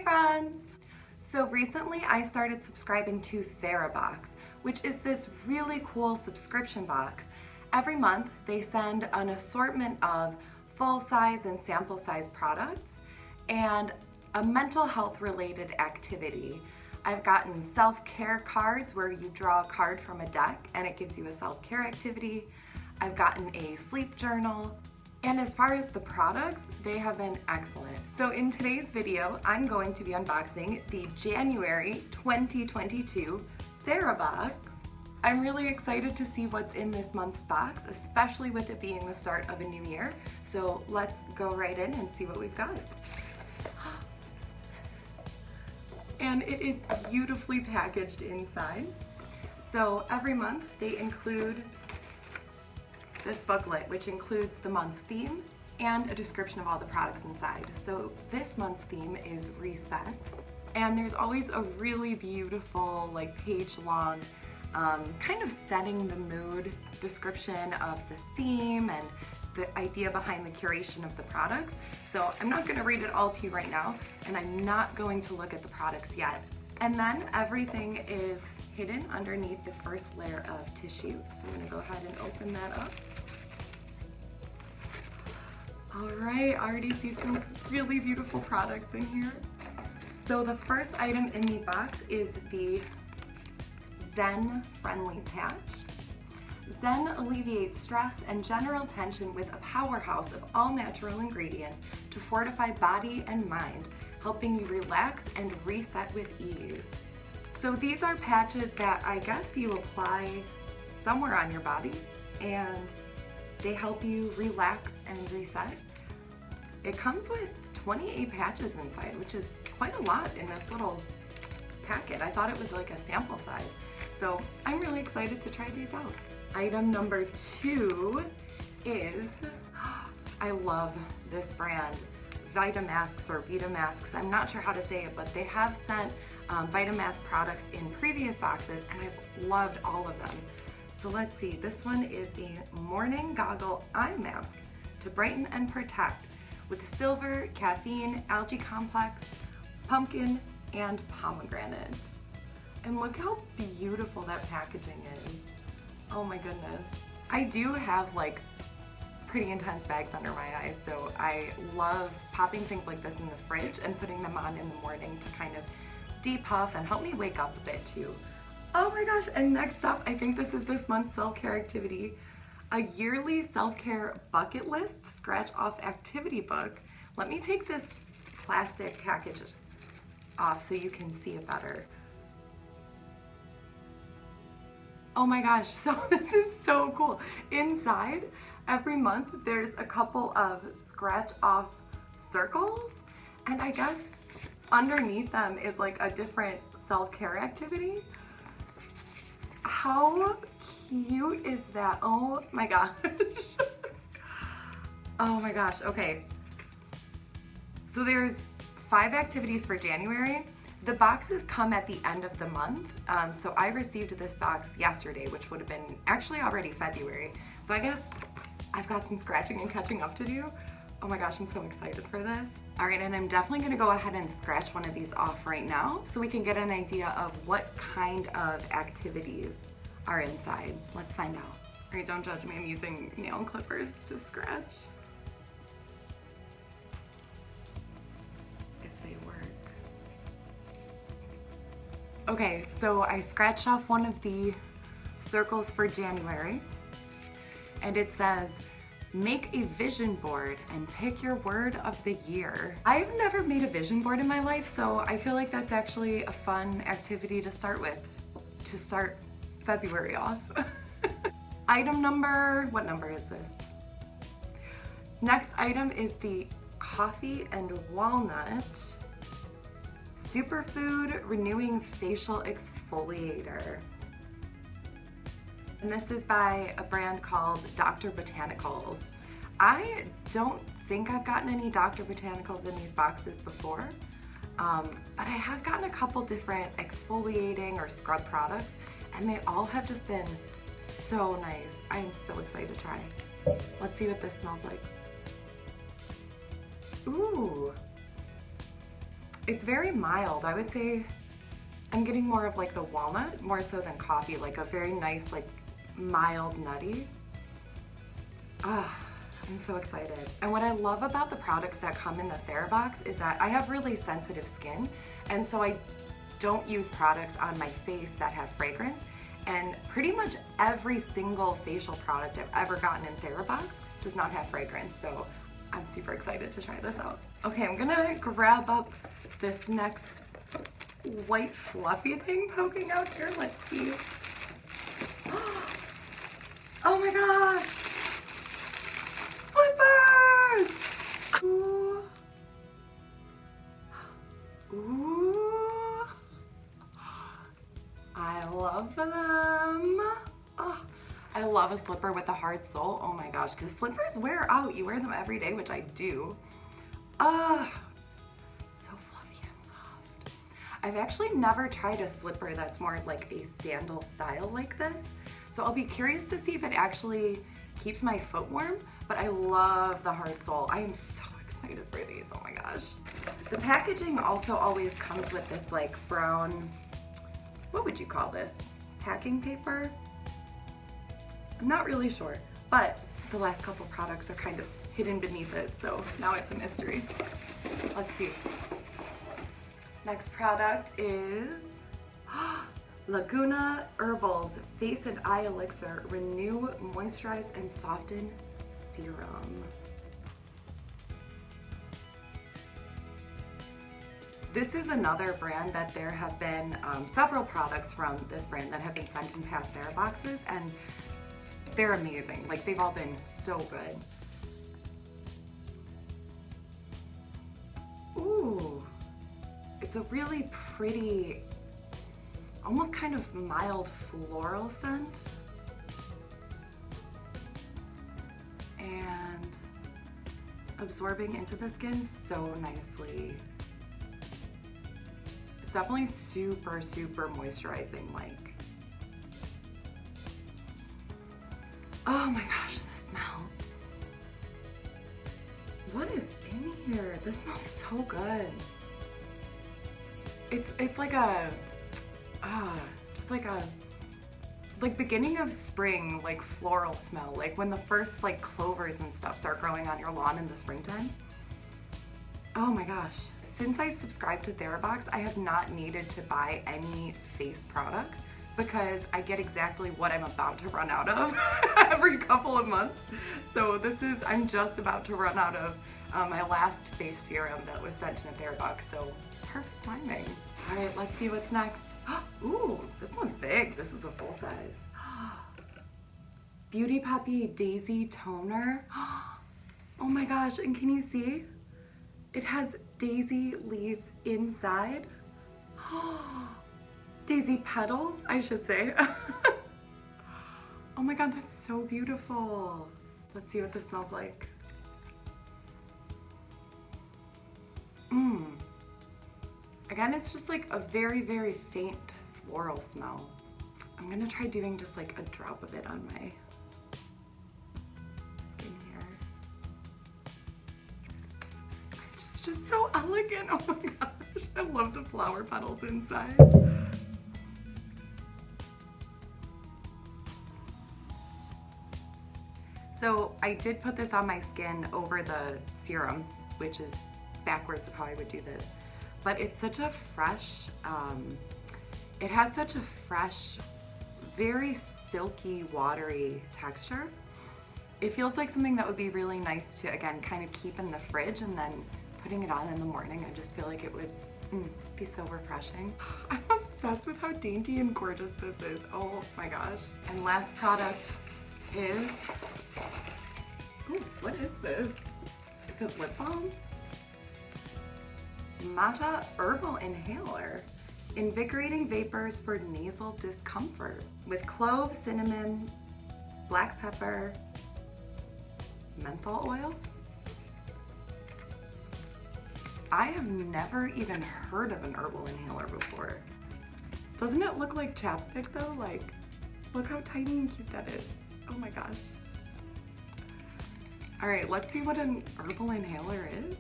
friends! So recently I started subscribing to Therabox, which is this really cool subscription box. Every month they send an assortment of full-size and sample-size products and a mental health related activity. I've gotten self-care cards where you draw a card from a deck and it gives you a self-care activity. I've gotten a sleep journal. And as far as the products, they have been excellent. So in today's video, I'm going to be unboxing the January 2022 Therabox. I'm really excited to see what's in this month's box, especially with it being the start of a new year. So let's go right in and see what we've got. And it is beautifully packaged inside. So every month they include this booklet, which includes the month's theme and a description of all the products inside. So this month's theme is Reset, and there's always a really beautiful, like page-long, kind of setting the mood description of the theme and the idea behind the curation of the products. So I'm not going to read it all to you right now, and I'm not going to look at the products yet. And then everything is hidden underneath the first layer of tissue. So I'm going to go ahead and open that up. All right, I already see some really beautiful products in here. So the first item in the box is the Zen Friendly Patch. Zen alleviates stress and general tension with a powerhouse of all natural ingredients to fortify body and mind, helping you relax and reset with ease. So these are patches that I guess you apply somewhere on your body and they help you relax and reset. It comes with 28 patches inside, which is quite a lot in this little packet. I thought it was like a sample size. So I'm really excited to try these out. Item number 2 is, I love this brand, Vitamasks or Vitamasks. I'm not sure how to say it, but they have sent Vitamask products in previous boxes and I've loved all of them. So let's see, this one is a morning goggle eye mask to brighten and protect with silver, caffeine, algae complex, pumpkin, and pomegranate. And look how beautiful that packaging is. Oh my goodness. I do have like pretty intense bags under my eyes, so I love popping things like this in the fridge and putting them on in the morning to kind of depuff and help me wake up a bit too. Oh my gosh, and next up, I think this is this month's self-care activity, a yearly self-care bucket list scratch off activity book. Let me take this plastic package off so you can see it better. Oh my gosh, so this is so cool. Inside, every month there's a couple of scratch off circles, and I guess underneath them is like a different self-care activity. How cute is that? Oh my gosh. Oh my gosh, okay. So there's 5 activities for January. The boxes come at the end of the month. So I received this box yesterday, which would have been actually already February. So I guess I've got some scratching and catching up to do. Oh my gosh, I'm so excited for this. All right, and I'm definitely gonna go ahead and scratch one of these off right now so we can get an idea of what kind of activities are inside. Let's find out. All right, don't judge me, I'm using nail clippers to scratch. If they work. Okay, so I scratched off one of the circles for January, and it says, make a vision board and pick your word of the year. I've never made a vision board in my life, so I feel like that's actually a fun activity to start with, to start February off. Item number, what number is this? Next item is the coffee and walnut superfood renewing facial exfoliator. And this is by a brand called Dr. Botanicals. I don't think I've gotten any Dr. Botanicals in these boxes before, but I have gotten a couple different exfoliating or scrub products, and they all have just been so nice. I am so excited to try. Let's see what this smells like. Ooh, It's very mild. I would say I'm getting more of like the walnut, more so than coffee, like a very nice, like mild nutty. Ah, I'm so excited. And what I love about the products that come in the Therabox is that I have really sensitive skin, and so I don't use products on my face that have fragrance. And pretty much every single facial product I've ever gotten in Therabox does not have fragrance, so I'm super excited to try this out. Okay, I'm gonna grab up this next white fluffy thing poking out here. Let's see. Oh my gosh! Slippers! Ooh. Ooh. I love them. Oh, I love a slipper with a hard sole. Oh my gosh, because slippers wear out. You wear them every day, which I do. So fluffy and soft. I've actually never tried a slipper that's more like a sandal style like this. So I'll be curious to see if it actually keeps my foot warm, but I love the hard sole. I am so excited for these, oh my gosh. The packaging also always comes with this like brown, what would you call this? Packing paper? I'm not really sure, but the last couple products are kind of hidden beneath it, so now it's a mystery. Let's see. Next product is Laguna Herbal's Face and Eye Elixir Renew, Moisturize, and Soften Serum. This is another brand that there have been several products from this brand that have been sent in past Theraboxes, and they're amazing. Like, they've all been so good. Ooh, it's a really pretty, almost kind of mild floral scent. And absorbing into the skin so nicely. It's definitely super, super moisturizing like. Oh my gosh, the smell. What is in here? This smells so good. It's like a, just like a, like beginning of spring, like floral smell, like when the first like clovers and stuff start growing on your lawn in the springtime. Oh my gosh. Since I subscribed to Therabox, I have not needed to buy any face products because I get exactly what I'm about to run out of every couple of months. So this is, I'm just about to run out of my last face serum that was sent in a Therabox, so perfect timing. All right, let's see what's next. Ooh, this one's big. This is a full size. Beauty Puppy Daisy Toner. Oh my gosh, and can you see? It has daisy leaves inside. Daisy petals, I should say. Oh my god, that's so beautiful. Let's see what this smells like. Again, it's just like a very, very faint floral smell. I'm gonna try doing just like a drop of it on my skin here. It's just so elegant, oh my gosh. I love the flower petals inside. So I did put this on my skin over the serum, which is backwards of how I would do this. But it's such a fresh, it has such a fresh, very silky, watery texture. It feels like something that would be really nice to, again, kind of keep in the fridge, and then putting it on in the morning, I just feel like it would be so refreshing. I'm obsessed with how dainty and gorgeous this is. Oh my gosh. And last product is, ooh, what is this? Is it lip balm? Matcha Herbal Inhaler. Invigorating vapors for nasal discomfort with clove, cinnamon, black pepper, menthol oil. I have never even heard of an herbal inhaler before. Doesn't it look like chapstick though? Like, look how tiny and cute that is. Oh my gosh. All right, let's see what an herbal inhaler is.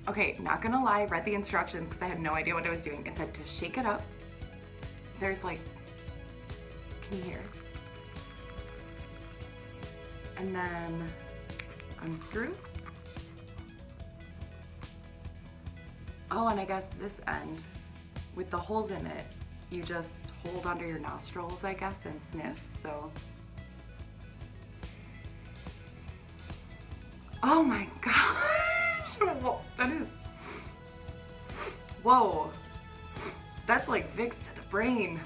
Okay, not gonna lie, I read the instructions because I had no idea what I was doing. It said to shake it up. There's like, can you hear? And then unscrew. Oh, and I guess this end with the holes in it, you just hold under your nostrils, I guess, and sniff, so. Oh my gosh, that is, whoa. That's like Vicks to the brain.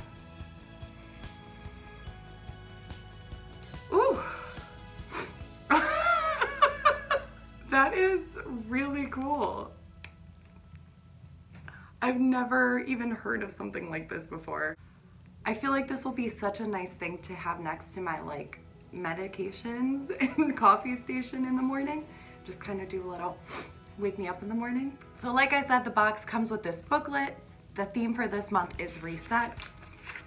Ooh. That is really cool. I've never even heard of something like this before. I feel like this will be such a nice thing to have next to my like medications and coffee station in the morning. Just kind of do a little wake me up in the morning. So like I said, the box comes with this booklet. The theme for this month is reset,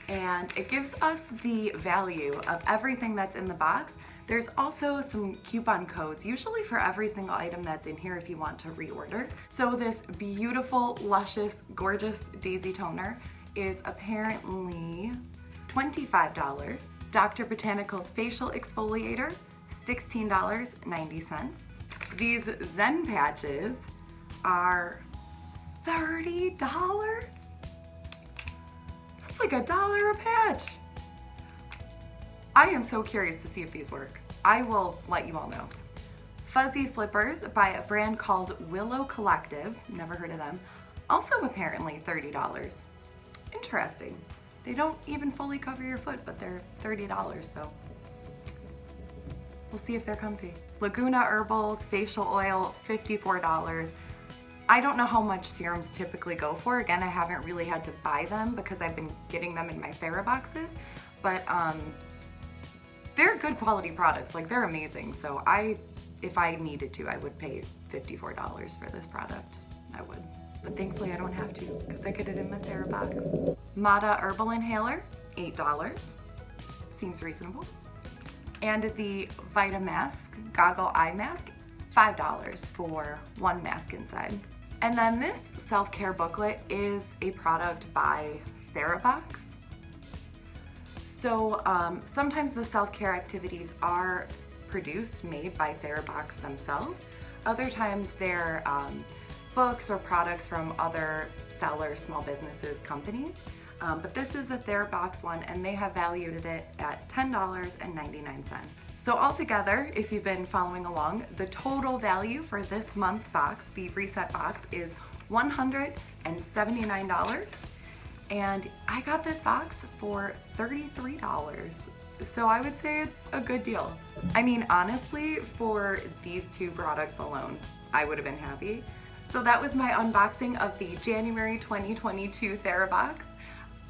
and it gives us the value of everything that's in the box. There's also some coupon codes, usually for every single item that's in here if you want to reorder. So this beautiful, luscious, gorgeous daisy toner is apparently $25. Dr. Botanical's facial exfoliator, $16.90. These Zen patches are $30? That's like $1 a patch. I am so curious to see if these work. I will let you all know. Fuzzy slippers by a brand called Willow Collective, never heard of them, also apparently $30. Interesting. They don't even fully cover your foot, but they're $30, so we'll see if they're comfy. Laguna Herbals facial oil, $54. I don't know how much serums typically go for. Again, I haven't really had to buy them because I've been getting them in my Theraboxes, but they're good quality products, like they're amazing. So if I needed to, I would pay $54 for this product, I would. But thankfully I don't have to because I get it in my Therabox. Mata Herbal Inhaler, $8, seems reasonable. And the Vitamask Goggle Eye Mask, $5 for one mask inside. And then this self-care booklet is a product by Therabox. So sometimes the self-care activities are made by Therabox themselves. Other times they're books or products from other sellers, small businesses, companies. But this is a Therabox one, and they have valued it at $10.99. So altogether, if you've been following along, the total value for this month's box, the reset box, is $179. And I got this box for $33. So I would say it's a good deal. I mean, honestly, for these two products alone, I would have been happy. So that was my unboxing of the January 2022 Therabox.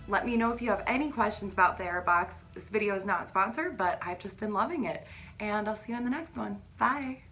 Let me know if you have any questions about Therabox. This video is not sponsored, but I've just been loving it. And I'll see you in the next one. Bye.